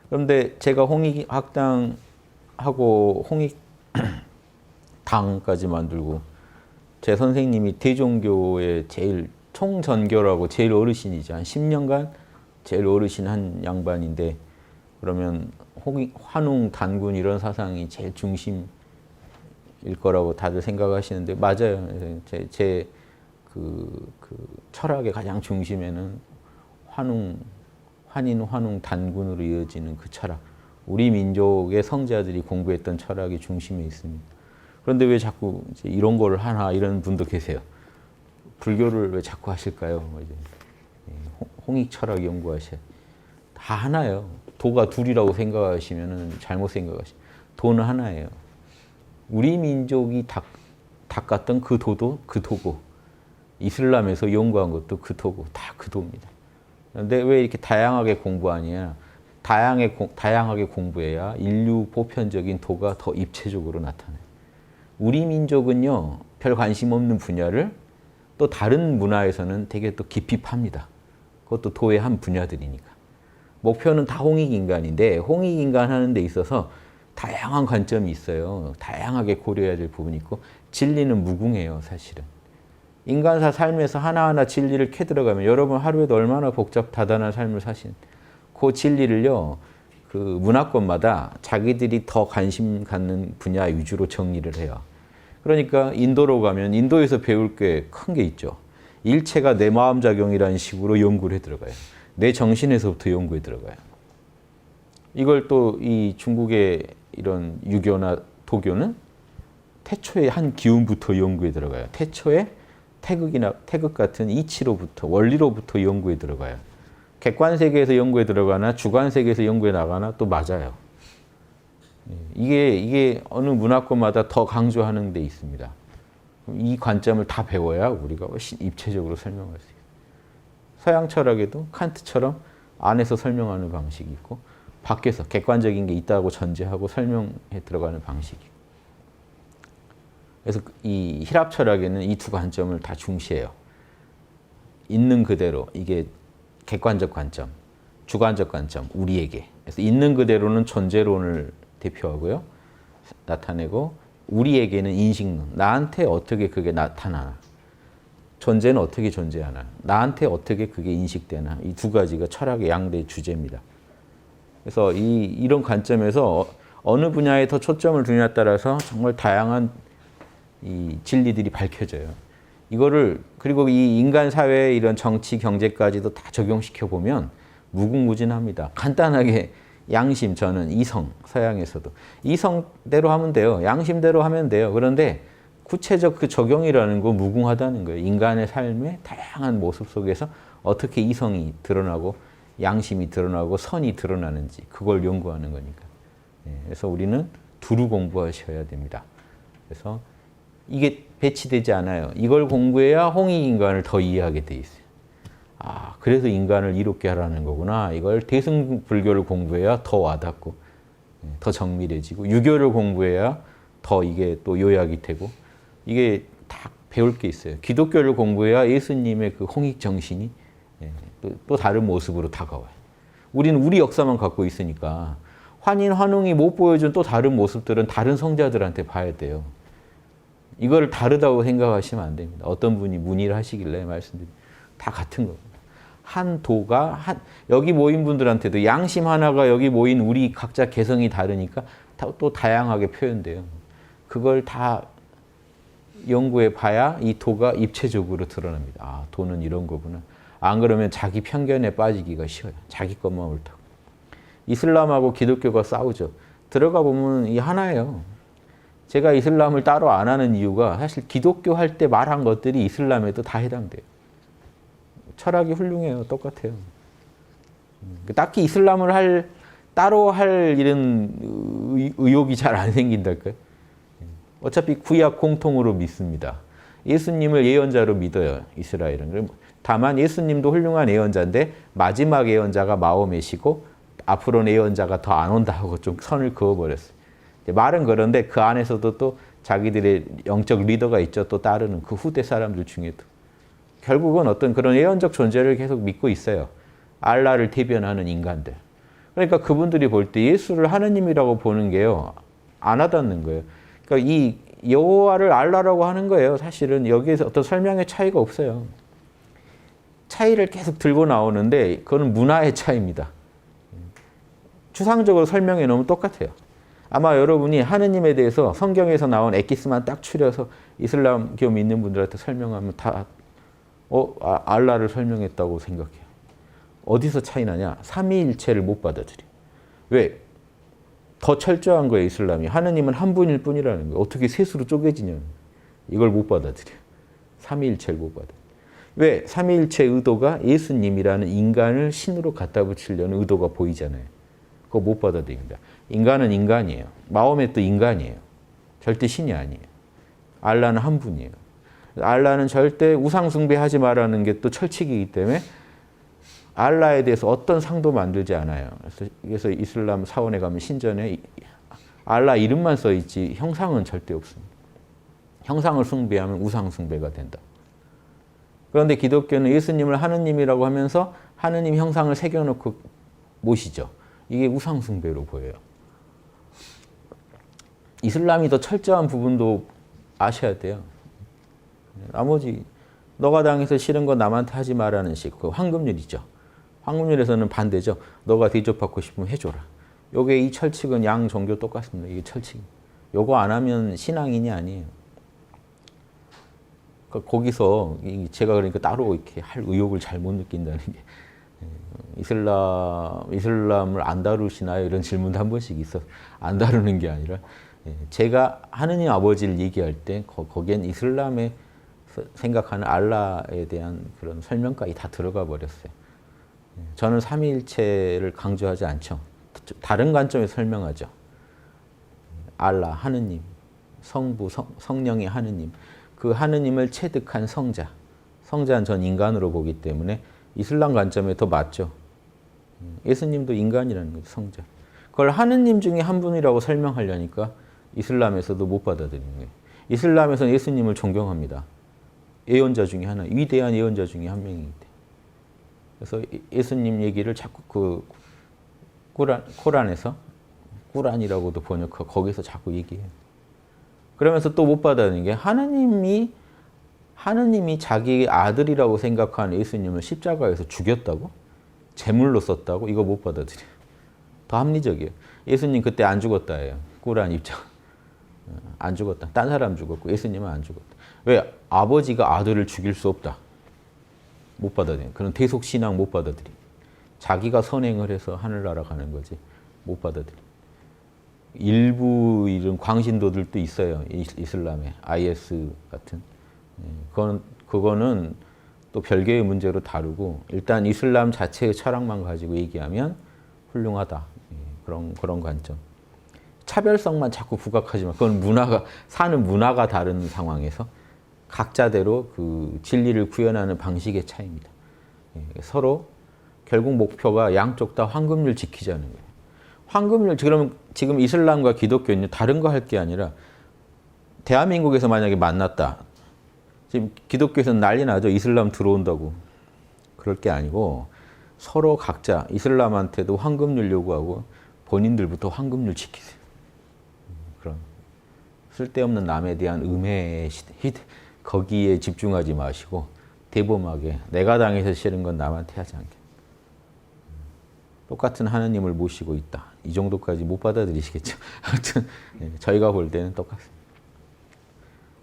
그런데 제가 홍익학당하고 홍익당까지 만들고 제 선생님이 대종교의 제일 총전교라고 제일 어르신이죠. 한 10년간 제일 어르신 한 양반인데 그러면 환웅, 단군 이런 사상이 제일 중심일 거라고 다들 생각하시는데 맞아요. 제 철학의 가장 중심에는 환인, 환웅, 단군으로 이어지는 그 철학. 우리 민족의 성자들이 공부했던 철학이 중심에 있습니다. 그런데 왜 자꾸 이제 이런 거를 하나 이런 분도 계세요. 불교를 왜 자꾸 하실까요? 홍익 철학 연구하셔야 다 하나예요. 도가 둘이라고 생각하시면 잘못 생각하시면 도는 하나예요. 우리 민족이 닦았던 그 도도 그 도고 이슬람에서 연구한 것도 그 도고 다 그 도입니다. 그런데 왜 이렇게 다양하게 공부하냐? 다양하게 공부해야 인류 보편적인 도가 더 입체적으로 나타나요. 우리 민족은요, 별 관심 없는 분야를 또 다른 문화에서는 되게 또 깊이 팝니다. 그것도 도의 한 분야들이니까. 목표는 다 홍익인간인데 홍익인간 하는 데 있어서 다양한 관점이 있어요. 다양하게 고려해야 될 부분이 있고 진리는 무궁해요, 사실은. 인간사 삶에서 하나하나 진리를 캐들어가면 여러분 하루에도 얼마나 다단한 삶을 사신 그 진리를요, 그 문화권마다 자기들이 더 관심 갖는 분야 위주로 정리를 해요. 그러니까 인도로 가면 인도에서 배울 게 큰 게 있죠. 일체가 내 마음작용이라는 식으로 연구를 해 들어가요. 내 정신에서부터 연구에 들어가요. 이걸 또 이 중국의 이런 유교나 도교는 태초의 한 기운부터 연구에 들어가요. 태초의 태극 같은 이치로부터 원리로부터 연구에 들어가요. 객관세계에서 연구에 들어가나 주관세계에서 연구에 나가나 또 맞아요. 이게 어느 문화권마다 더 강조하는 데 있습니다. 이 관점을 다 배워야 우리가 훨씬 입체적으로 설명할 수 있어요. 서양 철학에도 칸트처럼 안에서 설명하는 방식이 있고 밖에서 객관적인 게 있다고 전제하고 설명해 들어가는 방식이 있고. 그래서 이 힐합 철학에는 이 두 관점을 다 중시해요. 있는 그대로, 이게 객관적 관점, 주관적 관점, 우리에게. 그래서 있는 그대로는 존재론을 대표하고요. 나타내고 우리에게는 인식론, 나한테 어떻게 그게 나타나나. 존재는 어떻게 존재하나. 나한테 어떻게 그게 인식되나. 이 두 가지가 철학의 양대 주제입니다. 그래서 이런 관점에서 어느 분야에 더 초점을 두냐에 따라서 정말 다양한 이 진리들이 밝혀져요. 이거를 그리고 이 인간 사회의 이런 정치, 경제까지도 다 적용시켜 보면 무궁무진합니다. 간단하게 양심, 저는 이성, 서양에서도 이성대로 하면 돼요. 양심대로 하면 돼요. 그런데 구체적 그 적용이라는 거 무궁하다는 거예요. 인간의 삶의 다양한 모습 속에서 어떻게 이성이 드러나고 양심이 드러나고 선이 드러나는지 그걸 연구하는 거니까. 그래서 우리는 두루 공부하셔야 됩니다. 그래서 이게 배치되지 않아요. 이걸 공부해야 홍익인간을 더 이해하게 돼 있어요. 아, 그래서 인간을 이롭게 하라는 거구나. 이걸 대승불교를 공부해야 더 와닿고 더 정밀해지고 유교를 공부해야 더 이게 또 요약이 되고 이게 다 배울 게 있어요. 기독교를 공부해야 예수님의 그 홍익 정신이 또 다른 모습으로 다가와요. 우리는 우리 역사만 갖고 있으니까 환인, 환웅이 못 보여준 또 다른 모습들은 다른 성자들한테 봐야 돼요. 이걸 다르다고 생각하시면 안 됩니다. 어떤 분이 문의를 하시길래 말씀드립니다. 다 같은 겁니다. 한 도가 여기 모인 분들한테도 양심 하나가 여기 모인 우리 각자 개성이 다르니까 또 다양하게 표현돼요. 그걸 다 연구해 봐야 이 도가 입체적으로 드러납니다. 아, 도는 이런 거구나. 안 그러면 자기 편견에 빠지기가 쉬워요. 자기 것만 옳다고. 이슬람하고 기독교가 싸우죠. 들어가 보면 이 하나예요. 제가 이슬람을 따로 안 하는 이유가 사실 기독교 할 때 말한 것들이 이슬람에도 다 해당돼요. 철학이 훌륭해요. 똑같아요. 딱히 이슬람을 따로 할 이런 의욕이 잘 안 생긴달까요? 어차피 구약 공통으로 믿습니다. 예수님을 예언자로 믿어요. 이스라엘은. 다만 예수님도 훌륭한 예언자인데 마지막 예언자가 마호메시고 앞으로는 예언자가 더 안 온다 하고 좀 선을 그어버렸어요. 말은 그런데 그 안에서도 또 자기들의 영적 리더가 있죠. 또 따르는 그 후대 사람들 중에도. 결국은 어떤 그런 예언적 존재를 계속 믿고 있어요. 알라를 대변하는 인간들. 그러니까 그분들이 볼 때 예수를 하느님이라고 보는 게요. 안 와닿는 거예요. 그러니까 이 여호와를 알라라고 하는 거예요. 사실은 여기에서 어떤 설명의 차이가 없어요. 차이를 계속 들고 나오는데 그건 문화의 차이입니다. 추상적으로 설명해 놓으면 똑같아요. 아마 여러분이 하느님에 대해서 성경에서 나온 엑기스만 딱 추려서 이슬람교 믿는 분들한테 설명하면 다 알라를 설명했다고 생각해요. 어디서 차이 나냐? 삼위일체를 못 받아들여. 왜? 더 철저한 거예요, 이슬람이. 하느님은 한 분일 뿐이라는 거예요. 어떻게 셋으로 쪼개지냐. 이걸 못 받아들여. 삼위일체를 못 받아들여. 왜? 삼위일체의 의도가 예수님이라는 인간을 신으로 갖다 붙이려는 의도가 보이잖아요. 그거 못 받아들입니다. 인간은 인간이에요. 마호멧도 인간이에요. 절대 신이 아니에요. 알라는 한 분이에요. 알라는 절대 우상 숭배하지 말라는 게 또 철칙이기 때문에 알라에 대해서 어떤 상도 만들지 않아요. 그래서 이슬람 사원에 가면 신전에 알라 이름만 써 있지 형상은 절대 없습니다. 형상을 숭배하면 우상 숭배가 된다. 그런데 기독교는 예수님을 하느님이라고 하면서 하느님 형상을 새겨놓고 모시죠. 이게 우상 숭배로 보여요. 이슬람이 더 철저한 부분도 아셔야 돼요. 나머지 너가 당해서 싫은 거 남한테 하지 말라는 식, 그 황금률이죠. 황금률에서는 반대죠. 너가 대접받고 싶으면 해줘라. 요게 이 철칙은 양 종교 똑같습니다. 이게 철칙. 요거 안 하면 신앙인이 아니에요. 그러니까 거기서 제가 그러니까 따로 이렇게 할 의욕을 잘 못 느낀다는 게 이슬람을 안 다루시나요? 이런 질문도 한 번씩 있어. 안 다루는 게 아니라 제가 하느님 아버지를 얘기할 때 거기엔 이슬람에 생각하는 알라에 대한 그런 설명까지 다 들어가 버렸어요. 저는 삼위일체를 강조하지 않죠. 다른 관점에서 설명하죠. 알라, 하느님, 성부, 성령의 하느님. 그 하느님을 체득한 성자. 성자는 전 인간으로 보기 때문에 이슬람 관점에 더 맞죠. 예수님도 인간이라는 거죠, 성자. 그걸 하느님 중에 한 분이라고 설명하려니까 이슬람에서도 못 받아들이는 거예요. 이슬람에서는 예수님을 존경합니다. 예언자 중에 하나, 위대한 예언자 중에 한 명이기 때문에. 그래서 예수님 얘기를 자꾸 그 코란에서, 꾸란이라고도 번역하고 거기서 자꾸 얘기해요. 그러면서 또 못 받아들이는 게 하느님이 자기 아들이라고 생각하는 예수님을 십자가에서 죽였다고? 제물로 썼다고? 이거 못 받아들여요. 더 합리적이에요. 예수님 그때 안 죽었다예요. 꾸란 입장. 안 죽었다. 딴 사람 죽었고 예수님은 안 죽었다. 왜? 아버지가 아들을 죽일 수 없다. 못 받아들여요. 그런 대속신앙 못 받아들여요. 자기가 선행을 해서 하늘나라 가는 거지. 못 받아들여요. 일부 이런 광신도들도 있어요. 이슬람에. IS 같은. 그거는 또 별개의 문제로 다루고 일단 이슬람 자체의 철학만 가지고 얘기하면 훌륭하다. 그런 관점. 차별성만 자꾸 부각하지만 그건 사는 문화가 다른 상황에서 각자대로 그 진리를 구현하는 방식의 차이입니다. 서로 결국 목표가 양쪽 다 황금률 지키자는 거예요. 황금률, 그러면 지금 이슬람과 기독교는 다른 거 할 게 아니라 대한민국에서 만약에 만났다. 지금 기독교에서는 난리 나죠. 이슬람 들어온다고. 그럴 게 아니고 서로 각자 이슬람한테도 황금률 요구하고 본인들부터 황금률 지키세요. 그런 쓸데없는 남에 대한 음해에 거기에 집중하지 마시고 대범하게 내가 당해서 싫은 건 남한테 하지 않게. 똑같은 하느님을 모시고 있다. 이 정도까지 못 받아들이시겠죠. 하여튼 저희가 볼 때는 똑같습니다.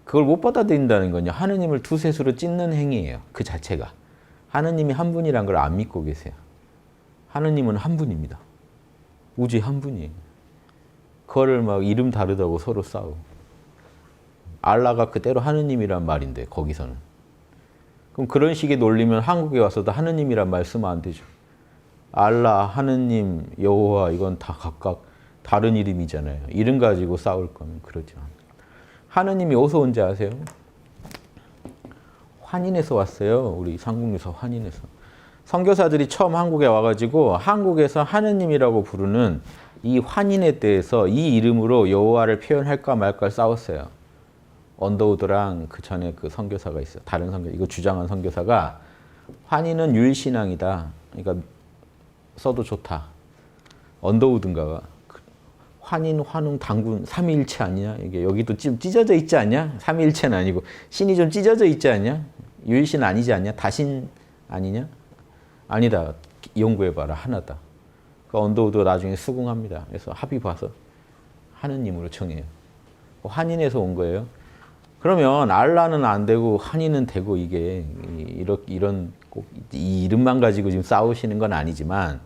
그걸 못 받아들인다는 건요. 하느님을 두셋으로 찢는 행위예요. 그 자체가. 하느님이 한 분이란 걸 안 믿고 계세요. 하느님은 한 분입니다. 우주의 한 분이에요. 그거를 막 이름 다르다고 서로 싸우고. 알라가 그대로 하느님이란 말인데 거기서는. 그럼 그런 식의 논리면 한국에 와서도 하느님이란 말 쓰면 안 되죠. 알라, 하느님, 여호와 이건 다 각각 다른 이름이잖아요. 이름 가지고 싸울 거면 그러죠. 하느님이 어디서 온지 아세요? 환인에서 왔어요. 우리 삼국유서 환인에서. 선교사들이 처음 한국에 와가지고 한국에서 하느님이라고 부르는 이 환인에 대해서 이 이름으로 여호와를 표현할까 말까 싸웠어요. 언더우드랑 그 전에 그 선교사가 있어요. 다른 선교, 이거 주장한 선교사가 환인은 유일신앙이다. 그러니까 써도 좋다. 언더우드인가가 환인, 환웅, 당군 삼위일체 아니냐? 이게 여기도 좀 찢어져 있지 않냐? 삼위일체는 아니고 신이 좀 찢어져 있지 않냐? 유일신 아니지 않냐? 다신 아니냐? 아니다. 연구해봐라. 하나다. 그 언더우드가 나중에 수긍합니다. 그래서 합의 봐서 하느님으로 정해요. 환인에서 온 거예요. 그러면 알라는 안 되고 환인은 되고 이게 이런 꼭 이 이름만 가지고 지금 싸우시는 건 아니지만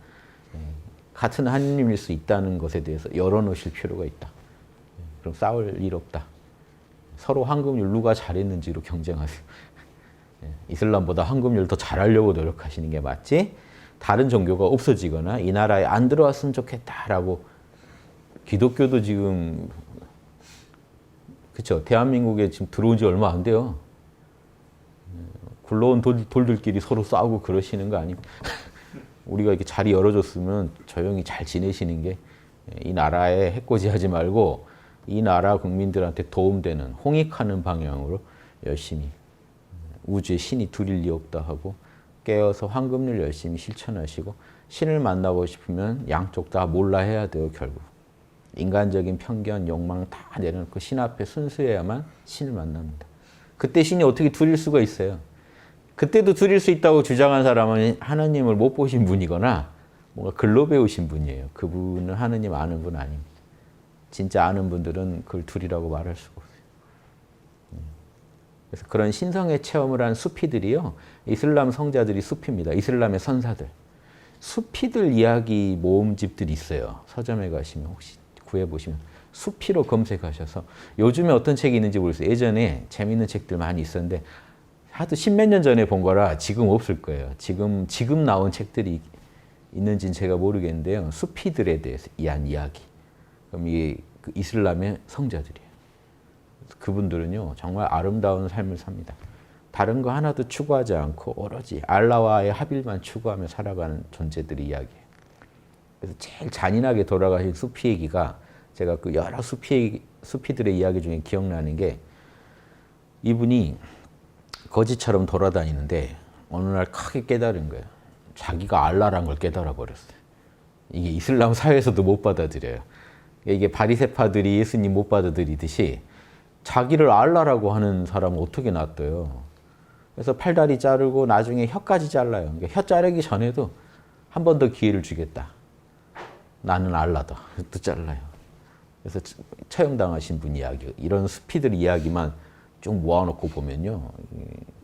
같은 하느님일 수 있다는 것에 대해서 열어놓으실 필요가 있다. 그럼 싸울 일 없다. 서로 황금률 누가 잘했는지로 경쟁하세요. 이슬람보다 황금률 더 잘하려고 노력하시는 게 맞지, 다른 종교가 없어지거나 이 나라에 안 들어왔으면 좋겠다라고. 기독교도 지금 그렇죠. 대한민국에 지금 들어온 지 얼마 안 돼요. 굴러온 돌들끼리 서로 싸우고 그러시는 거 아니고 우리가 이렇게 자리 열어줬으면 조용히 잘 지내시는 게, 이 나라에 해코지하지 말고 이 나라 국민들한테 도움되는 홍익하는 방향으로 열심히, 우주에 신이 둘일 리 없다 하고 깨어서 황금률 열심히 실천하시고, 신을 만나고 싶으면 양쪽 다 몰라 해야 돼요. 결국 인간적인 편견, 욕망 다 내려놓고 신 앞에 순수해야만 신을 만납니다. 그때 신이 어떻게 둘일 수가 있어요? 그때도 둘일 수 있다고 주장한 사람은 하나님을 못 보신 분이거나 뭔가 글로 배우신 분이에요. 그분은 하나님 아는 분 아닙니다. 진짜 아는 분들은 그걸 둘이라고 말할 수가 없어요. 그래서 그런 신성의 체험을 한 수피들이요, 이슬람 성자들이 수피입니다. 이슬람의 선사들. 수피들 이야기 모음집들이 있어요. 서점에 가시면 혹시 구해보시면 수피로 검색하셔서, 요즘에 어떤 책이 있는지 모르겠어요. 예전에 재미있는 책들 많이 있었는데 하도 십몇 년 전에 본 거라 지금 없을 거예요. 지금 나온 책들이 있는지는 제가 모르겠는데요. 수피들에 대해서 한 이야기. 그럼 이게 그 이슬람의 성자들이에요. 그분들은요, 정말 아름다운 삶을 삽니다. 다른 거 하나도 추구하지 않고 오로지 알라와의 합일만 추구하며 살아가는 존재들의 이야기예요. 그래서 제일 잔인하게 돌아가신 수피 얘기가, 제가 그 여러 수피들의 이야기 중에 기억나는 게, 이분이 거지처럼 돌아다니는데 어느 날 크게 깨달은 거예요. 자기가 알라란 걸 깨달아 버렸어요. 이게 이슬람 사회에서도 못 받아들여요. 이게 바리새파들이 예수님 못 받아들이듯이 자기를 알라라고 하는 사람은 어떻게 놔둬요. 그래서 팔다리 자르고 나중에 혀까지 잘라요. 그러니까 혀 자르기 전에도 한 번 더 기회를 주겠다. 나는 알라다. 또 잘라요. 그래서 처형당하신 분 이야기, 이런 수피들 이야기만 쭉 모아놓고 보면요,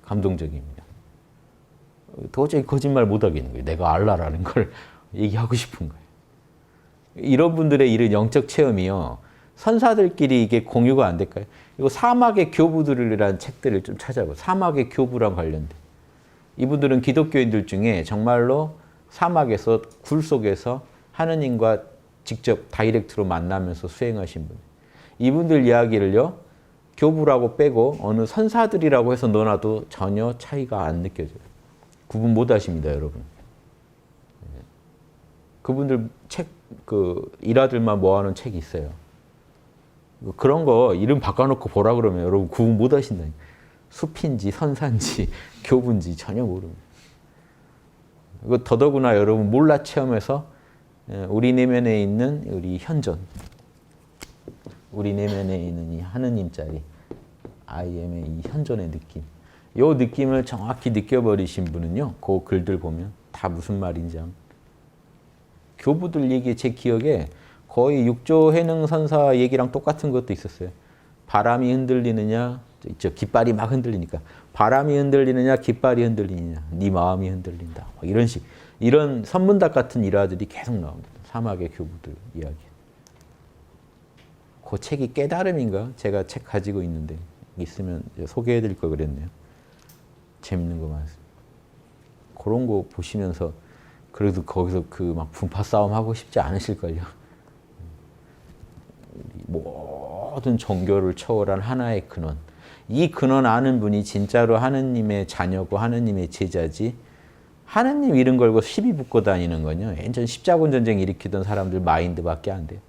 감동적입니다. 도저히 거짓말 못 하겠는 거예요. 내가 알라라는 걸 얘기하고 싶은 거예요. 이런 분들의 이런 영적 체험이요, 선사들끼리 이게 공유가 안 될까요? 이거 사막의 교부들이라는 책들을 좀 찾아보고, 사막의 교부랑 관련된. 이분들은 기독교인들 중에 정말로 사막에서, 굴 속에서 하느님과 직접 다이렉트로 만나면서 수행하신 분. 이분들 이야기를요, 교부라고 빼고 어느 선사들이라고 해서 넣어놔도 전혀 차이가 안 느껴져요. 구분 못 하십니다, 여러분. 그분들 책, 일화들만 모아놓은 책이 있어요. 그런 거 이름 바꿔놓고 보라 그러면 여러분 구분 못 하신다니까. 수피인지 선사인지 교부인지 전혀 모릅니다. 이거 더더구나 여러분 몰라 체험해서 우리 내면에 있는 우리 현존, 우리 내면에 있는 이 하느님짜리 IM의 이 현존의 느낌, 이 느낌을 정확히 느껴버리신 분은요, 그 글들 보면 다 무슨 말인지 합니다. 교부들 얘기, 제 기억에 거의 육조 해능 선사 얘기랑 똑같은 것도 있었어요. 바람이 흔들리느냐, 깃발이 막 흔들리니까 바람이 흔들리느냐, 깃발이 흔들리느냐, 네 마음이 흔들린다. 이런 식, 이런 선문답 같은 일화들이 계속 나옵니다. 사막의 교부들 이야기. 그 책이 깨달음인가? 제가 책 가지고 있는데 있으면 소개해드릴 걸 그랬네요. 재밌는 거 많습니다. 그런 거 보시면서 그래도 거기서 그 막 분파 싸움 하고 싶지 않으실걸요. 모든 종교를 초월한 하나의 근원. 이 근원 아는 분이 진짜로 하느님의 자녀고 하느님의 제자지, 하느님 이름 걸고 시비 붙고 다니는 건요, 예전 십자군 전쟁 일으키던 사람들 마인드밖에 안 돼요.